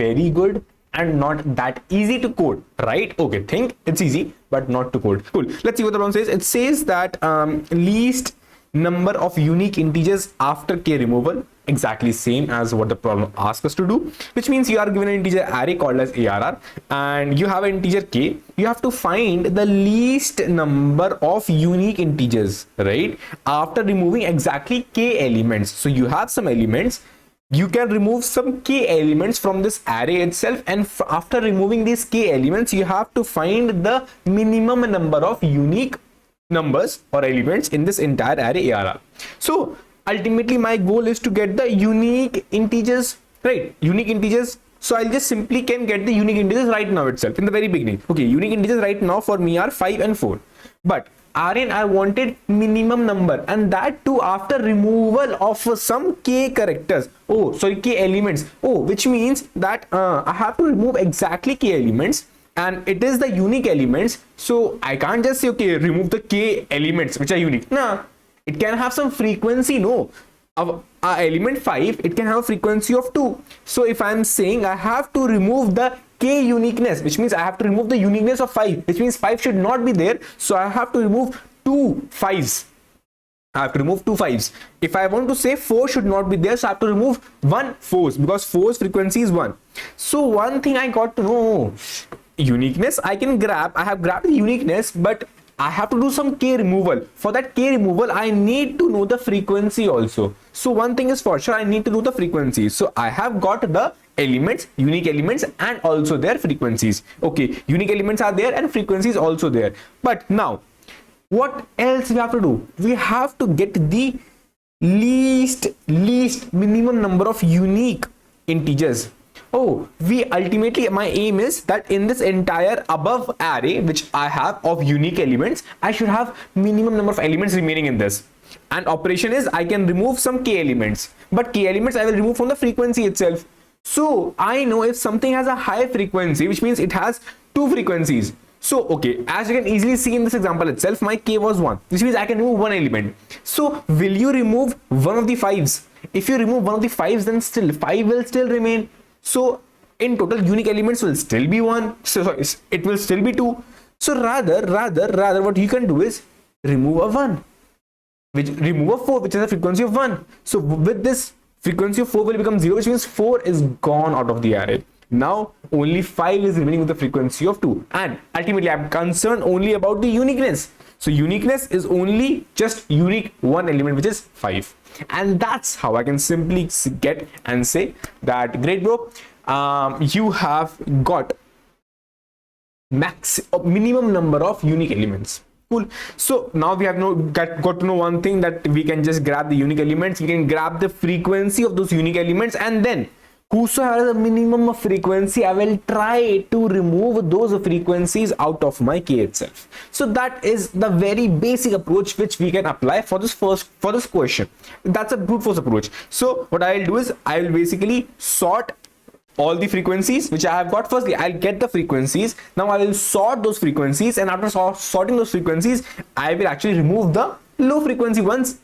very good and not that easy to code, right? Okay, think it's easy but not to code. Cool. Let's see what the problem says. It says that least number of unique integers after k removal, exactly same as what the problem asks us to do, which means you are given an integer array called as ARR and you have an integer k. You have to find the least number of unique integers, right, after removing exactly k elements. So you have some elements, you can remove some k elements from this array itself, and after removing these k elements you have to find the minimum number of unique numbers or elements in this entire array ARR. So ultimately my goal is to get the unique integers, right? Unique integers. So I'll just simply can get the unique integers right now itself in the very beginning. Okay, unique integers right now for me are 5 and 4, but Aryan, I wanted minimum number, and that too after removal of some k characters. Oh, sorry, k elements. Oh, which means that I have to remove exactly k elements, and it is the unique elements. So I can't just say, okay, remove the k elements which are unique. Nah, it can have some frequency. No, element 5, it can have a frequency of 2. So if I'm saying I have to remove the k uniqueness, which means I have to remove the uniqueness of 5, which means 5 should not be there. So I have to remove 2 5s. I have to remove 2 5s. If I want to say 4 should not be there, so I have to remove 1 4s, because 4's frequency is 1. So one thing I got to know, uniqueness I can grab. I have grabbed the uniqueness, but I have to do some k removal. For that k removal, I need to know the frequency also. So one thing is for sure, I need to know the frequency. So I have got the elements, unique elements, and also their frequencies. Okay, unique elements are there and frequencies also there. But now, what else we have to do? We have to get the least minimum number of unique integers. Oh, we ultimately, my aim is that in this entire above array which I have of unique elements, I should have minimum number of elements remaining in this. And operation is I can remove some k elements, but k elements I will remove from the frequency itself. So I know if something has a high frequency, which means it has 2 frequencies. So okay, as you can easily see in this example itself, my k was 1, which means I can remove 1 element. So will you remove one of the 5s? If you remove one of the 5s, then still 5 will still remain. So in total unique elements will still be 1. So sorry, it will still be 2. So rather what you can do is remove a 1, which remove a 4, which is a frequency of 1. So with this, frequency of 4 will become 0, which means 4 is gone out of the array. Now only 5 is remaining with the frequency of 2, and ultimately I'm concerned only about the uniqueness. So uniqueness is only just unique one element, which is 5. And that's how I can simply get and say that, great bro, you have got minimum number of unique elements. Cool. So now we have got to know one thing, that we can just grab the unique elements, we can grab the frequency of those unique elements, and then whosoever has a minimum of frequency, I will try to remove those frequencies out of my k itself. So that is the very basic approach which we can apply for this question. That's a brute force approach. So what I'll do is I will basically sort all the frequencies which I have got. Firstly, I'll get the frequencies. Now I will sort those frequencies, and after sorting those frequencies, I will actually remove the low frequency ones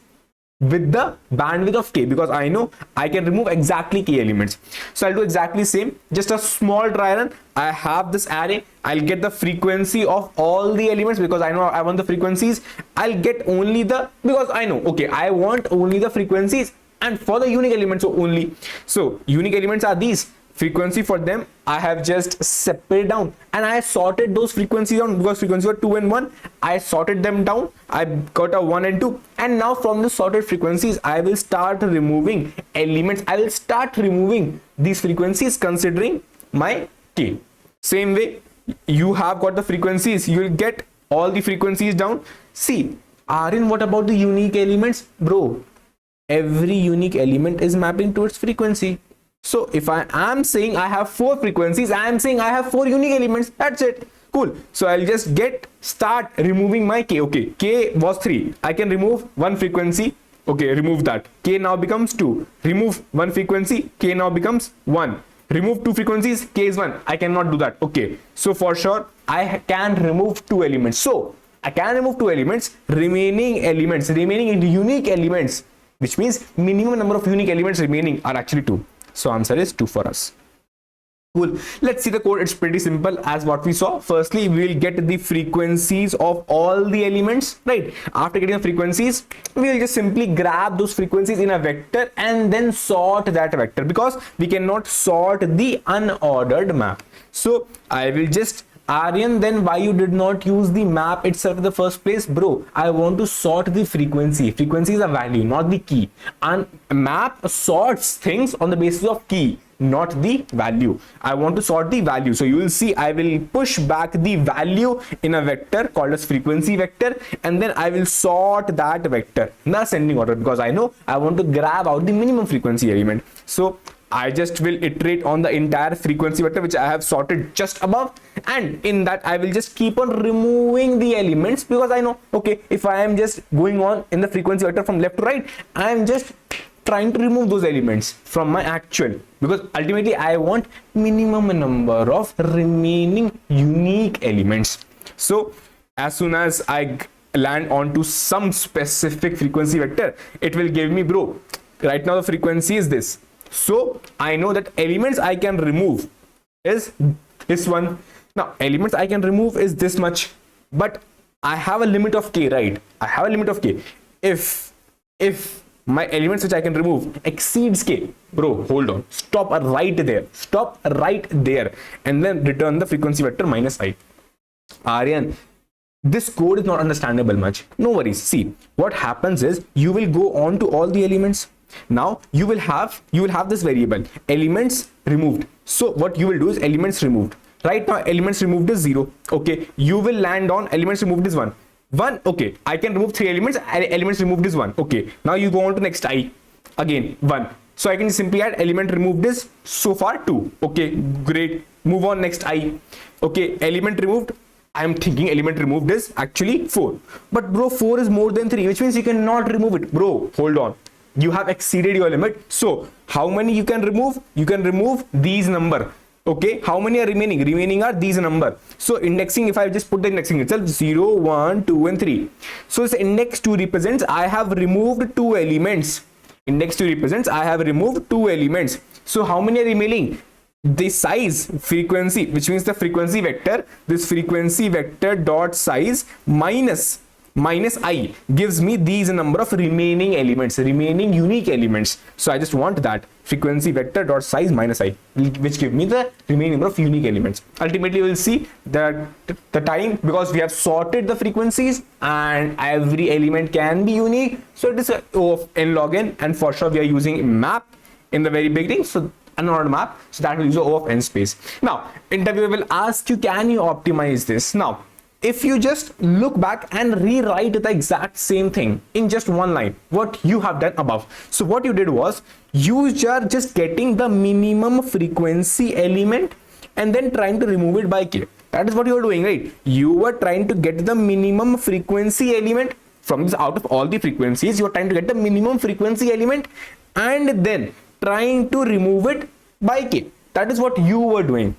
with the bandwidth of k, because I know I can remove exactly k elements. So I'll do exactly same, just a small dry run. I have this array, I'll get the frequency of all the elements, because I know I want the frequencies. I'll get only the, because I know, okay, I want only the frequencies, and for the unique elements only. So unique elements are these. Frequency for them I have just separated down, and I sorted those frequencies down, because frequencies were 2 and 1. I sorted them down, I got a 1 and 2, and now from the sorted frequencies I will start removing elements. I will start removing these frequencies considering my k. Same way, you have got the frequencies, you will get all the frequencies down. See, Aryan, what about the unique elements? Bro, every unique element is mapping to its frequency. So if I am saying I have 4 frequencies, I am saying I have 4 unique elements. That's it. Cool. So I'll just start removing my k. Okay, k was 3. I can remove 1 frequency. Okay, remove that. K now becomes 2. Remove 1 frequency. K now becomes 1. Remove 2 frequencies. K is 1. I cannot do that. Okay. So for sure, I can remove 2 elements. So I can remove 2 elements. Remaining unique elements, which means minimum number of unique elements remaining are actually 2. So answer is 2 for us. Cool. Let's see the code. It's pretty simple as what we saw. Firstly, we will get the frequencies of all the elements, right? After getting the frequencies, we will just simply grab those frequencies in a vector and then sort that vector, because we cannot sort the unordered map. So I will just, Aryan, then why you did not use the map itself in the first place? Bro, I want to sort the frequency. Frequency is a value, not the key. And map sorts things on the basis of key, not the value. I want to sort the value. So you will see I will push back the value in a vector called as frequency vector, and then I will sort that vector in the ascending order, because I know I want to grab out the minimum frequency element. So I just will iterate on the entire frequency vector which I have sorted just above, and in that I will just keep on removing the elements, because I know, okay, if I am just going on in the frequency vector from left to right, I am just trying to remove those elements from my actual, because ultimately I want minimum number of remaining unique elements. So as soon as I land onto some specific frequency vector, it will give me, bro, right now the frequency is this. So I know that elements I can remove is this one. Now elements I can remove is this much, but I have a limit of k, right? I have a limit of k. If my elements which I can remove exceeds k, bro, hold on, stop right there, and then return the frequency vector minus I. Aryan, this code is not understandable much. No worries. See, what happens is you will go on to all the elements. Now you will have this variable elements removed. So what you will do is elements removed. Right now elements removed is 0. Okay, you will land on elements removed is 1. Okay, I can remove 3 elements. Elements removed is 1. Okay, now you go on to next I, again 1. So I can simply add element removed is so far 2. Okay, great. Move on, next I. Okay, element removed, I am thinking element removed is actually 4, but bro, 4 is more than 3, which means you cannot remove it. Bro, hold on, you have exceeded your limit. So how many you can remove? You can remove these number. Okay, how many are remaining are these number. So indexing, if I just put the indexing itself 0, 1, 2 and 3, so this index 2 represents I have removed 2 elements. Index 2 represents I have removed 2 elements. So how many are remaining? The size frequency, which means the frequency vector, this frequency vector dot size minus I gives me these number of remaining elements, remaining unique elements. So I just want that frequency vector dot size minus I, which give me the remaining number of unique elements. Ultimately we will see that the time, because we have sorted the frequencies and every element can be unique, so it is a O of n log n, and for sure we are using map in the very beginning, so unordered map, so that will use O of n space. Now interviewer will ask you, can you optimize this? Now if you just look back and rewrite the exact same thing in just one line, what you have done above. So what you did was you are just getting the minimum frequency element and then trying to remove it by k. That is what you are doing, right? You were trying to get the minimum frequency element from this. Out of all the frequencies, you are trying to get the minimum frequency element and then trying to remove it by k. That is what you were doing.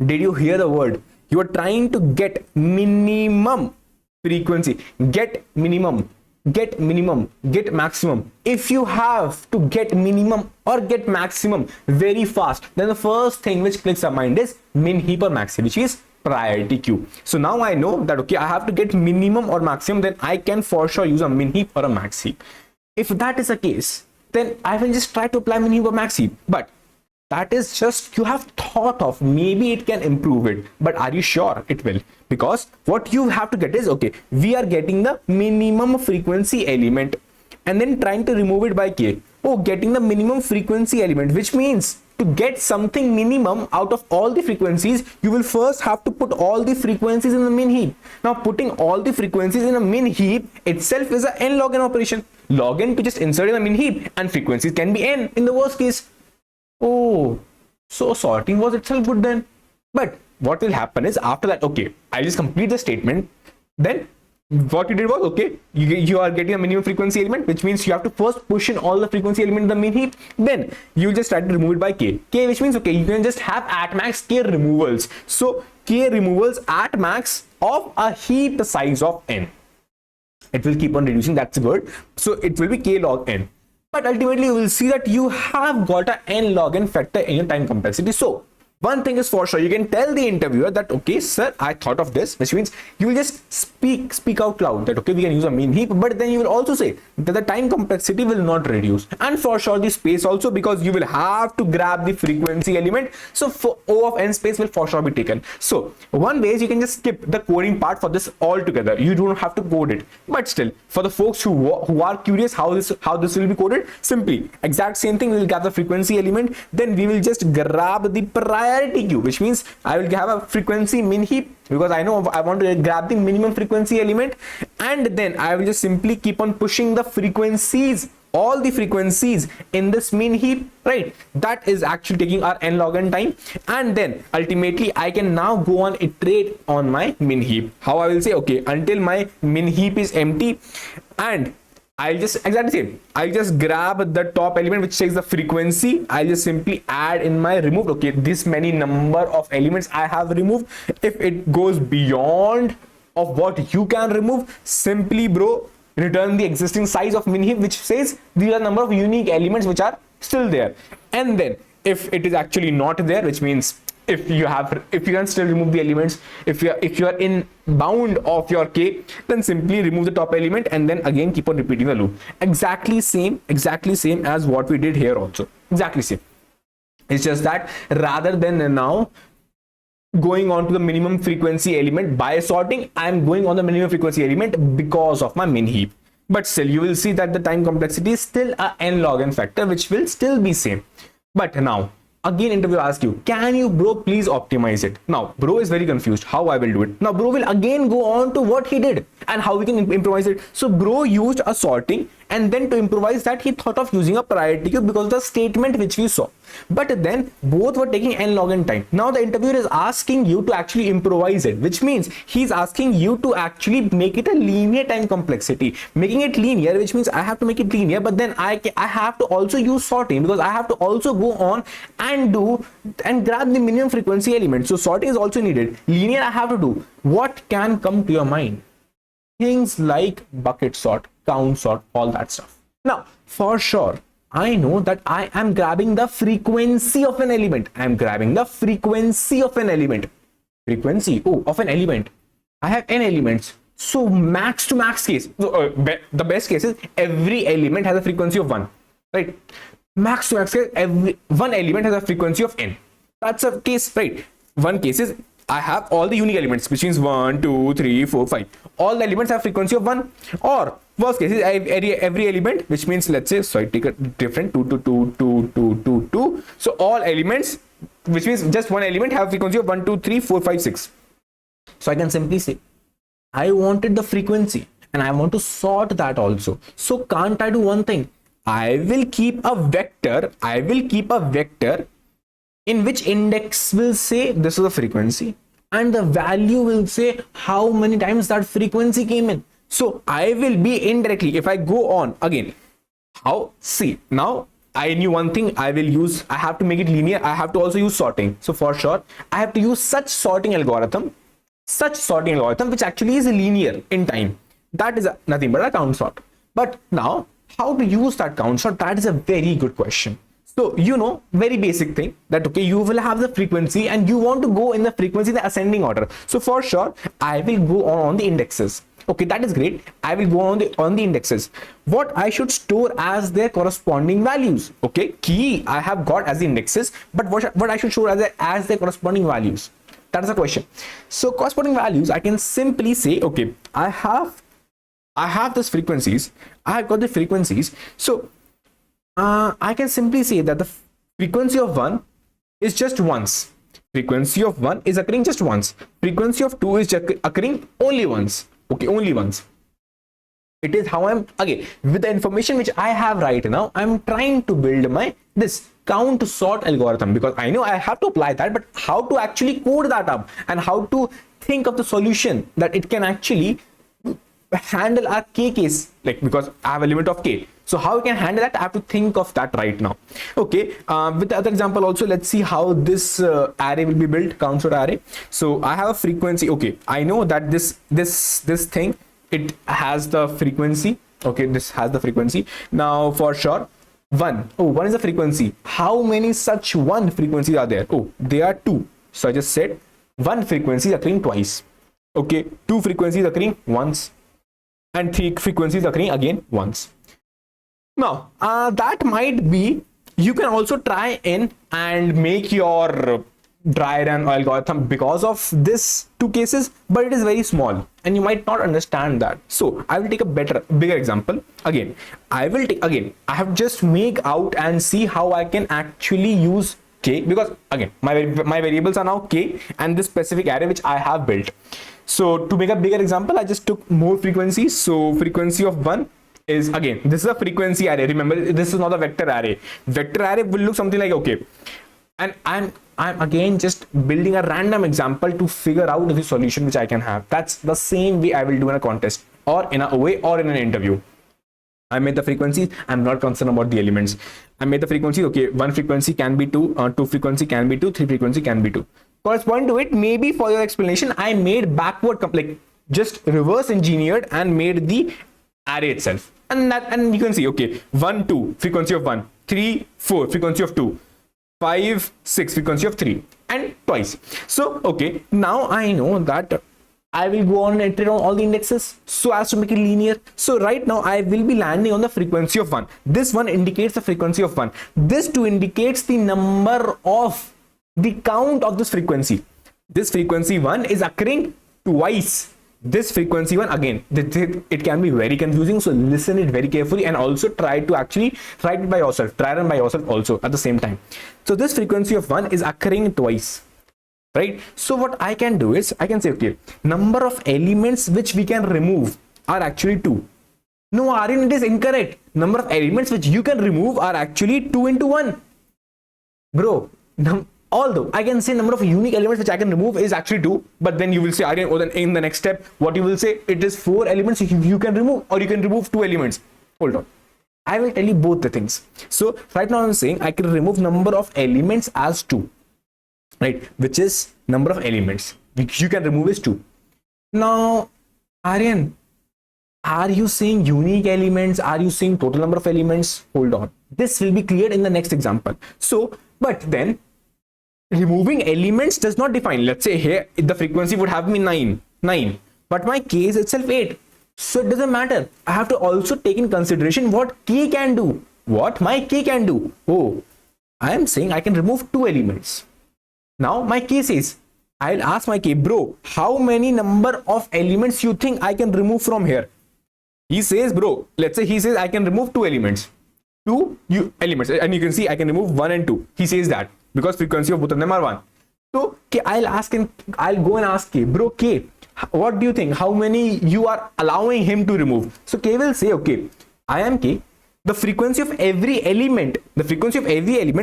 Did you hear the word? You are trying to get minimum frequency, get minimum, get maximum. If you have to get minimum or get maximum very fast, then the first thing which clicks our mind is min, heap or maxi, which is priority queue. So now I know that, okay, I have to get minimum or maximum, then I can for sure use a min heap or a max heap. If that is the case, then I will just try to apply min heap or max heap. But that is just, you have thought of, maybe it can improve it, but are you sure it will? Because what you have to get is, okay, we are getting the minimum frequency element and then trying to remove it by k. Oh, getting the minimum frequency element, which means to get something minimum out of all the frequencies, you will first have to put all the frequencies in the min heap. Now putting all the frequencies in a min heap itself is a n log n operation. Log n to just insert in the min heap, and frequencies can be n in the worst case. Oh, so sorting was itself good then. But what will happen is, after that, okay, I'll just complete the statement. Then what you did was, okay, you are getting a minimum frequency element, which means you have to first push in all the frequency element in the min heap. Then you just try to remove it by k. K, which means, okay, you can just have at max k removals. So k removals at max of a heap size of n. It will keep on reducing, that's good. So it will be k log n. But ultimately you will see that you have got a n log n factor in your time complexity. So One thing is for sure, you can tell the interviewer that, okay, sir, I thought of this, which means you will just speak out loud that, okay, we can use a mean heap, but then you will also say that the time complexity will not reduce, and for sure the space also, because you will have to grab the frequency element. So for O of n space will for sure be taken. So one way is you can just skip the coding part for this altogether. You don't have to code it, but still, for the folks who are curious how this will be coded, simply exact same thing. We will grab the frequency element, then we will just grab the priority queue, which means I will have a frequency min heap because I know I want to grab the minimum frequency element, and then I will just simply keep on pushing the frequencies, all the frequencies in this min heap, right? That is actually taking our n log n time, and then ultimately I can now go on iterate on my min heap. How I will say, okay, until my min heap is empty, and I'll just exactly same. I'll just grab the top element which takes the frequency. I'll just simply add in my removed. Okay, this many number of elements I have removed. If it goes beyond of what you can remove, simply bro, return the existing size of min heap, which says these are number of unique elements which are still there. And then if it is actually not there, which means if you can still remove the elements, if you are in bound of your k, then simply remove the top element and then again keep on repeating the loop. Exactly same as what we did here also. Exactly same. It's just that rather than now going on to the minimum frequency element by sorting, I'm going on the minimum frequency element because of my min heap. But still, you will see that the time complexity is still a n log n factor, which will still be same. But now again, interviewer asks you, can you bro please optimize it? Now bro is very confused how I will do it. Now bro will again go on to what he did and how we can improvise it. So bro used a sorting, and then to improvise that he thought of using a priority queue because of the statement which we saw. But then both were taking n log n time. Now the interviewer is asking you to actually improvise it, which means he's asking you to actually make it a linear time complexity. Making it linear, which means I have to make it linear, but then I have to also use sorting because I have to also go on and grab the minimum frequency element. So sorting is also needed. Linear I have to do. What can come to your mind? Things like bucket sort, count sort, all that stuff. Now for sure, I know that I am grabbing the frequency of an element. I am grabbing the frequency of an element. Frequency of an element. I have n elements. So max to max case. So the best case is every element has a frequency of 1, right? Max to max case, every one element has a frequency of n. That's a case, right? One case is I have all the unique elements, which means 1, 2, 3, 4, 5. All the elements have frequency of 1. Or worst case is every element, which means let's say, so I take a different 2, 2, 2, 2, 2, 2, 2. So all elements, which means just one element, have frequency of 1, 2, 3, 4, 5, 6. So I can simply say, I wanted the frequency and I want to sort that also. So can't I do one thing? I will keep a vector. In which index will say this is the frequency and the value will say how many times that frequency came in. So I will be indirectly, if I go on again, now I knew one thing. I have to make it linear. I have to also use sorting. So for sure, I have to use such sorting algorithm which actually is linear in time. That is nothing but a count sort. But now how to use that count sort? That is a very good question. So, very basic thing that, okay, you will have the frequency and you want to go in the frequency, the ascending order. So for sure, I will go on the indexes. Okay, that is great. I will go on the indexes. What I should store as their corresponding values. Okay, key I have got as the indexes, but what I should store as their corresponding values. That is the question. So corresponding values, I can simply say, okay, I have these frequencies. I have got the frequencies. So I can simply say that the frequency of 1 is just once. Frequency of 1 is occurring just once. Frequency of 2 is occurring only once. Okay, only once. It is how I'm, again, with the information which I have right now, I'm trying to build this count sort algorithm, because I know I have to apply that, but how to actually code that up and how to think of the solution that it can actually handle our k case, like, because I have a limit of k. So how we can handle that, I have to think of that right now. Okay, with the other example also, let's see how this array will be built, count sort array. So I have a frequency. Okay, I know that this thing, it has the frequency. Okay, this has the frequency. Now for sure, 1. Oh, 1 is a frequency. How many such 1 frequencies are there? Oh, there are 2. So I just said 1 frequency occurring twice. Okay, 2 frequencies occurring once, and 3 frequencies occurring again once. Now, that might be, you can also try in and make your dry run algorithm because of this 2 cases, but it is very small and you might not understand that. So I will take a bigger example. Again, I have just make out and see how I can actually use k, because again my variables are now k and this specific array which I have built. So to make a bigger example, I just took more frequencies. So frequency of 1 is, again, this is a frequency array. Remember, this is not a vector array. Vector array will look something like, okay, and I'm again just building a random example to figure out the solution which I can have. That's the same way I will do in a contest or in a OA or in an interview. I made the frequencies. I'm not concerned about the elements. I made the frequencies. Okay, 1 frequency can be 2, 2 frequency can be 2, 3 frequency can be 2. Corresponding to it, maybe for your explanation, I made backward, like just reverse engineered and made the array itself. And you can see, okay, 1, 2, frequency of 1, 3, 4, frequency of 2, 5, 6, frequency of 3, and twice. So, okay, now I know that I will go on and iterate on all the indexes so as to make it linear. So right now I will be landing on the frequency of 1. This one indicates the frequency of 1. This 2 indicates the number of the count of this frequency. This frequency 1 is occurring twice. This frequency 1, again, it can be very confusing, so listen it very carefully and also try to actually write it by yourself, try run by yourself also at the same time. So this frequency of 1 is occurring twice, right? So what I can do is I can say, okay, number of elements which we can remove are actually 2. No, Aryan, it is incorrect. Number of elements which you can remove are actually 2 into 1. Bro, although I can say number of unique elements which I can remove is actually 2, but then you will say, Aryan, or then in the next step, what you will say, it is 4 elements you can remove, or you can remove 2 elements. Hold on. I will tell you both the things. So right now I'm saying I can remove number of elements as 2, right? Which is number of elements which you can remove is 2. Now, Aryan, are you saying unique elements? Are you saying total number of elements? Hold on. This will be cleared in the next example. So, but then removing elements does not define. Let's say here the frequency would have been 9, but my k is itself 8. So it doesn't matter. I have to also take in consideration what k can do. What my k can do. Oh, I am saying I can remove 2 elements. Now my k says, I'll ask my k, bro, how many number of elements you think I can remove from here? He says, bro, let's say he says I can remove 2 elements. 2 elements, and you can see I can remove 1 and 2. He says that because frequency of both of them are 1. So K, I'll go and ask K, bro, K, what do you think? How many you are allowing him to remove? So K will say, okay, I am K. The frequency of every element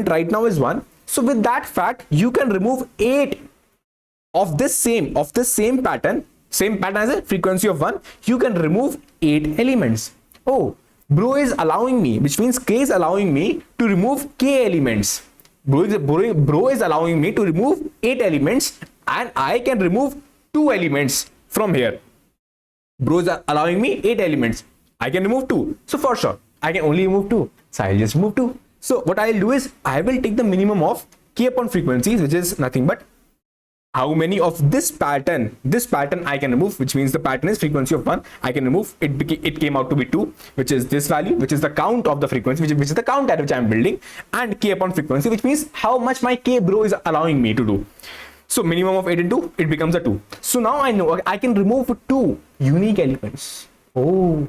right now is 1. So with that fact, you can remove 8 of this same pattern as a frequency of 1. You can remove 8 elements. Oh, bro is allowing me, which means K is allowing me to remove K elements. Bro is allowing me to remove 8 elements, and I can remove 2 elements from here. Bro is allowing me 8 elements. I can remove 2. So for sure, I can only remove 2. So I'll just remove 2. So what I'll do is I will take the minimum of K upon frequencies, which is nothing but how many of this pattern I can remove, which means the pattern is frequency of 1. I can remove it came out to be 2, which is this value, which is the count of the frequency, which is the count at which I'm building, and K upon frequency, which means how much my K bro is allowing me to do. So minimum of 8 into it becomes a 2. So now I know I can remove 2 unique elements. Oh,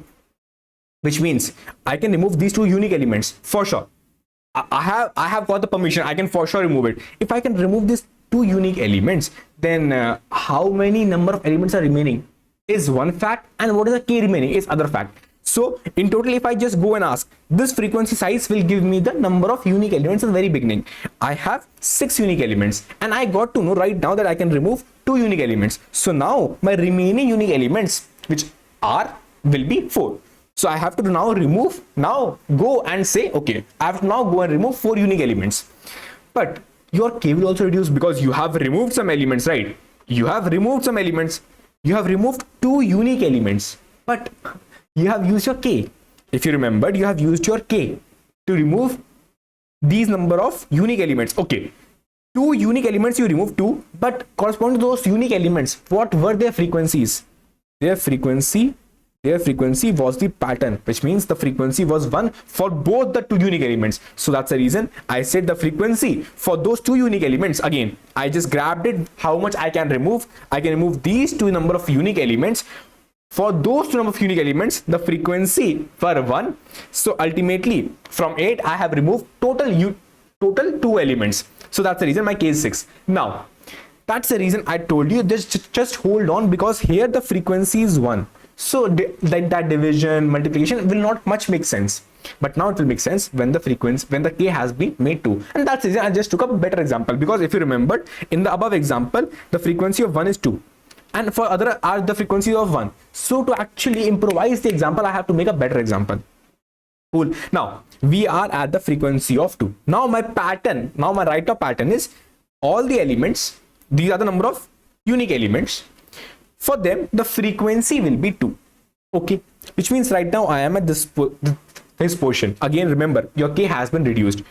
which means I can remove these 2 unique elements for sure. I have got the permission. I can for sure remove it. If I can remove these 2 unique elements, then how many number of elements are remaining is one fact, and what is the K remaining is other fact. So in total, if I just go and ask, this frequency size will give me the number of unique elements in the very beginning. I have 6 unique elements, and I got to know right now that I can remove 2 unique elements. So now my remaining unique elements, which will be 4. So I have to now go and say, okay, I have to now go and remove 4 unique elements. But your K will also reduce because you have removed some elements, right? You have removed some elements. You have removed 2 unique elements, but you have used your K. If you remembered, you have used your K. to remove these number of unique elements. Okay, two unique elements you remove two, but corresponding to those unique elements, what were their frequencies? Their frequency was the pattern, which means the frequency was 1 for both the two unique elements. So that's the reason I said the frequency for those two unique elements. Again, I just grabbed it, how much I can remove. I can remove these two number of unique elements. For those two number of unique elements, the frequency for 1. So ultimately from 8 I have removed total 2 elements. So that's the reason my case 6. Now that's the reason I told you just hold on, because here the frequency is 1. So that division, multiplication will not much make sense. But now it will make sense when the k has been made 2. And that's the reason I just took a better example, because if you remembered in the above example, the frequency of 1 is 2. And for other are the frequency of 1. So to actually improvise the example, I have to make a better example. Cool. Now we are at the frequency of 2. Now my write-up pattern is all the elements. These are the number of unique elements. For them, the frequency will be 2. Okay, which means right now I am at this portion. Again, remember, your k has been reduced.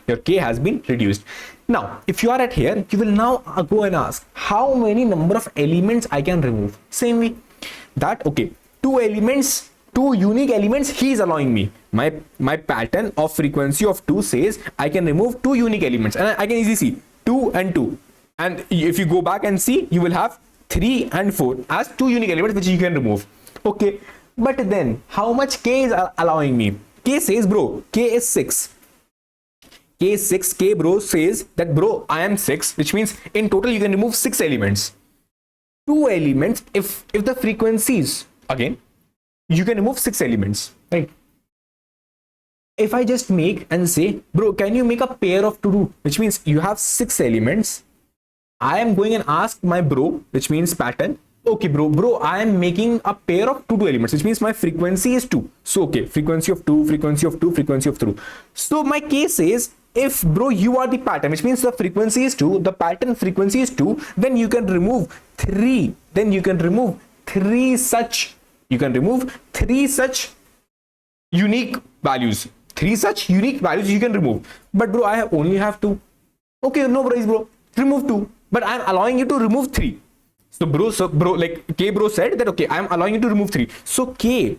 Now, if you are at here, you will now go and ask how many number of elements I can remove. Same way that, okay, 2 unique elements he is allowing me. My pattern of frequency of 2 says I can remove 2 unique elements, and I can easily see 2 and 2. And if you go back and see, you will have 3 and 4 as 2 unique elements which you can remove. Okay, but then how much k is allowing me? K says, bro, k is 6. K bro says that, bro, I am 6, which means in total you can remove 6 elements. 2 elements, if the frequencies, again, you can remove 6 elements, right? If I just make and say, bro, can you make a pair of 2, which means you have 6 elements. I am going and ask my bro, which means pattern. Okay, bro, I am making a pair of 2 elements, which means my frequency is 2. So, okay, frequency of 2, frequency of 2, frequency of 2. So my case says, if bro, you are the pattern, which means the frequency is 2, the pattern frequency is 2, then you can remove 3. Then you can remove 3 such unique values. 3 such unique values you can remove. But bro, I only have 2. Okay, no worries, bro. Remove 2. But I'm allowing you to remove 3. So bro, like k bro said that, okay, I'm allowing you to remove 3. So k,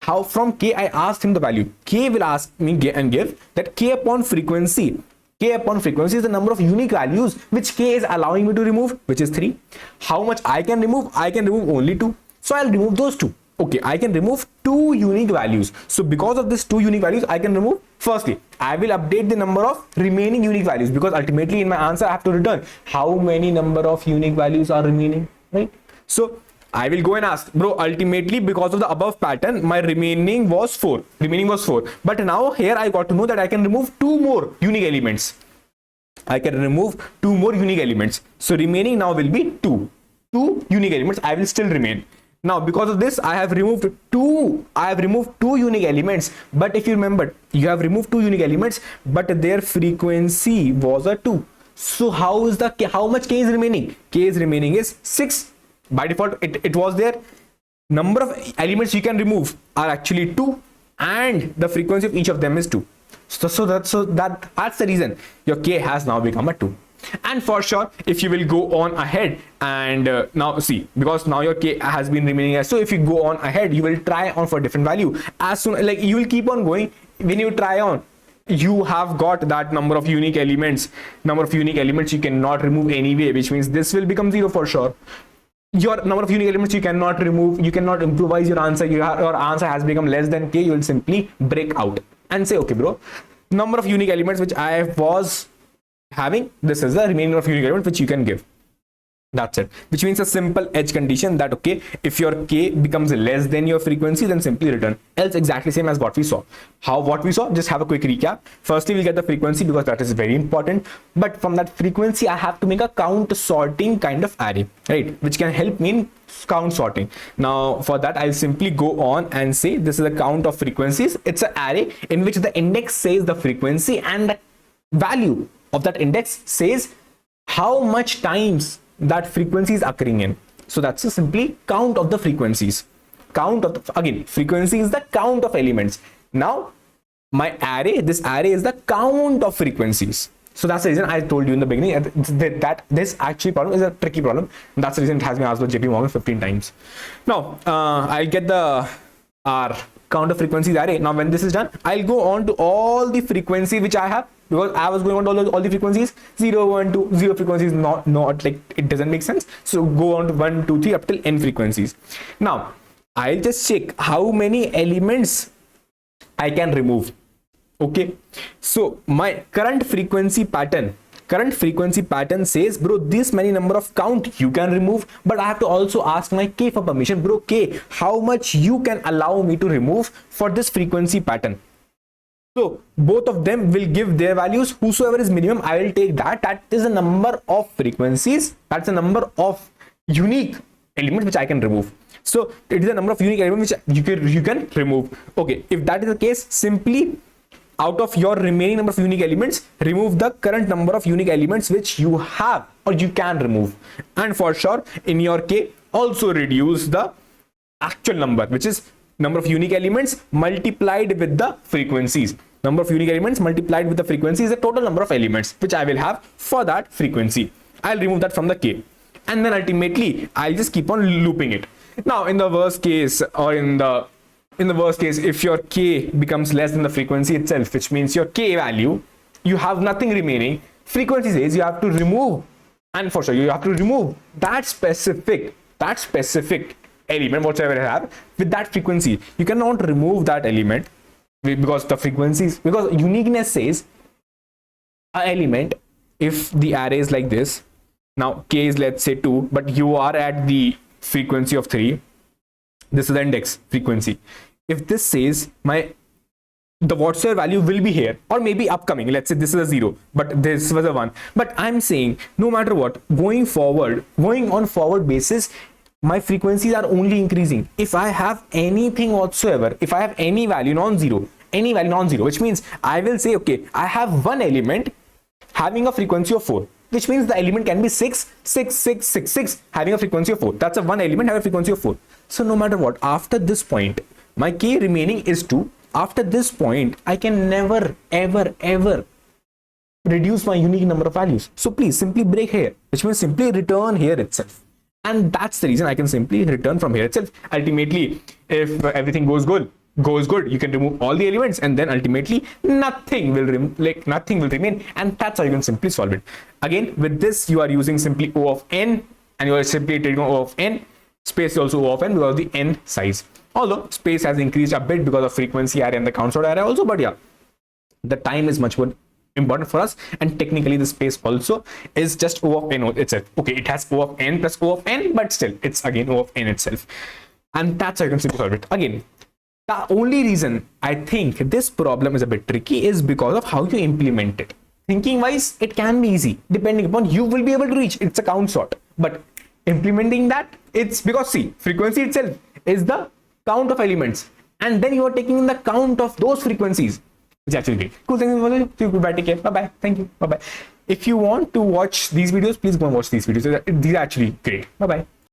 how from k I asked him the value. K will ask me and give that k upon frequency. K upon frequency is the number of unique values which k is allowing me to remove, which is 3. How much I can remove? I can remove only 2. So I'll remove those 2. Okay, I can remove 2 unique values. So because of this 2 unique values, I can remove, firstly, I will update the number of remaining unique values, because ultimately in my answer I have to return how many number of unique values are remaining, right? So I will go and ask, bro, ultimately because of the above pattern, my remaining was 4. But now here I got to know that I can remove 2 more unique elements. So remaining now will be 2 unique elements. I will still remain. Now because of this, I have removed 2 unique elements. But if you remember, you have removed 2 unique elements, but their frequency was a 2. So how much k is remaining? K is remaining is 6. By default, it was there. Number of elements you can remove are actually 2, and the frequency of each of them is 2. So that's the reason your k has now become a 2. And for sure, if you will go on ahead and now see, because now your k has been remaining as, so if you go on ahead, you will try on for different value. As soon, like, you will keep on going. When you try on, you have got that number of unique elements you cannot remove anyway, which means this will become 0 for sure. Your number of unique elements you cannot remove, you cannot improvise your answer. Your answer has become less than k. You will simply break out and say, okay, bro, number of unique elements which I was having, this is the remaining of unique element which you can give. That's it, which means a simple edge condition that, okay, if your k becomes less than your frequency, then simply return, else exactly same as what we saw. What we saw, just have a quick recap. Firstly, we'll get the frequency because that is very important, but from that frequency I have to make a count sorting kind of array, right, which can help me in count sorting. Now for that, I'll simply go on and say this is a count of frequencies. It's an array in which the index says the frequency and the value of that index says how much times that frequency is occurring in. So that's a simply count of the frequencies. Again, frequency is the count of elements. Now my array, this array is the count of frequencies. So that's the reason I told you in the beginning that this actually problem is a tricky problem. That's the reason it has been asked by JP Morgan 15 times. Now, I'll get the R count of frequencies array. Now, when this is done, I'll go on to all the frequency which I have, because I was going on to all the frequencies. 0, 1, 2, 0 frequencies, not like it doesn't make sense. So go on to 1, 2, 3 up till n frequencies. Now, I'll just check how many elements I can remove. Okay, so my current frequency pattern says, bro, this many number of count you can remove, but I have to also ask my k for permission. Bro, k, how much you can allow me to remove for this frequency pattern? So both of them will give their values. Whosoever is minimum, I will take that. That is the number of frequencies. That's the number of unique elements which I can remove. So it is the number of unique elements which you can remove. Okay, if that is the case, simply out of your remaining number of unique elements, remove the current number of unique elements which you have or you can remove. And for sure, in your K, also reduce the actual number, which is number of unique elements multiplied with the frequencies. Number of unique elements multiplied with the frequency is the total number of elements which I will have for that frequency. I'll remove that from the K. And then ultimately, I'll just keep on looping it. Now, in the worst case, or in the worst case, if your K becomes less than the frequency itself, which means your K value, you have nothing remaining. Frequency says you have to remove, and for sure you have to remove that specific element, whatever I have with that frequency. You cannot remove that element because the frequencies, because uniqueness says an element, if the array is like this, now K is, let's say, 2, but you are at the frequency of 3. This is the index frequency. If this says the whatsoever value will be here, or maybe upcoming, let's say this is a 0, but this was a 1. But I'm saying no matter what, going on forward basis, my frequencies are only increasing. If I have anything whatsoever, if I have any value non-zero, which means I will say, okay, I have one element having a frequency of 4, which means the element can be 6, 6, 6, 6, 6, having a frequency of 4. That's a one element having a frequency of 4. So no matter what, after this point, my K remaining is 2. After this point, I can never, ever, ever reduce my unique number of values. So please simply break here, which means simply return here itself. And that's the reason I can simply return from here itself. Ultimately, if everything goes good, you can remove all the elements, and then ultimately nothing will remain, and that's how you can simply solve it. Again, with this, you are using simply O of n, and you are simply taking O of n. Space is also O of n because of the n size. Although space has increased a bit because of frequency array and the count sort array also, but yeah, the time is much more important for us, and technically the space also is just O of n itself. Okay, it has O of n plus O of n, but still it's again O of n itself, and that's how you can simply solve it. Again, the only reason I think this problem is a bit tricky is because of how you implement it. Thinking wise, it can be easy, depending upon you will be able to reach. It's a count sort, but implementing that, it's because see, frequency itself is the count of elements, and then you are taking in the count of those frequencies. It's actually great. Cool. Thank you. Goodbye. Take care. Bye bye. Thank you. Bye bye. If you want to watch these videos, please go and watch these videos. These are actually great. Bye bye.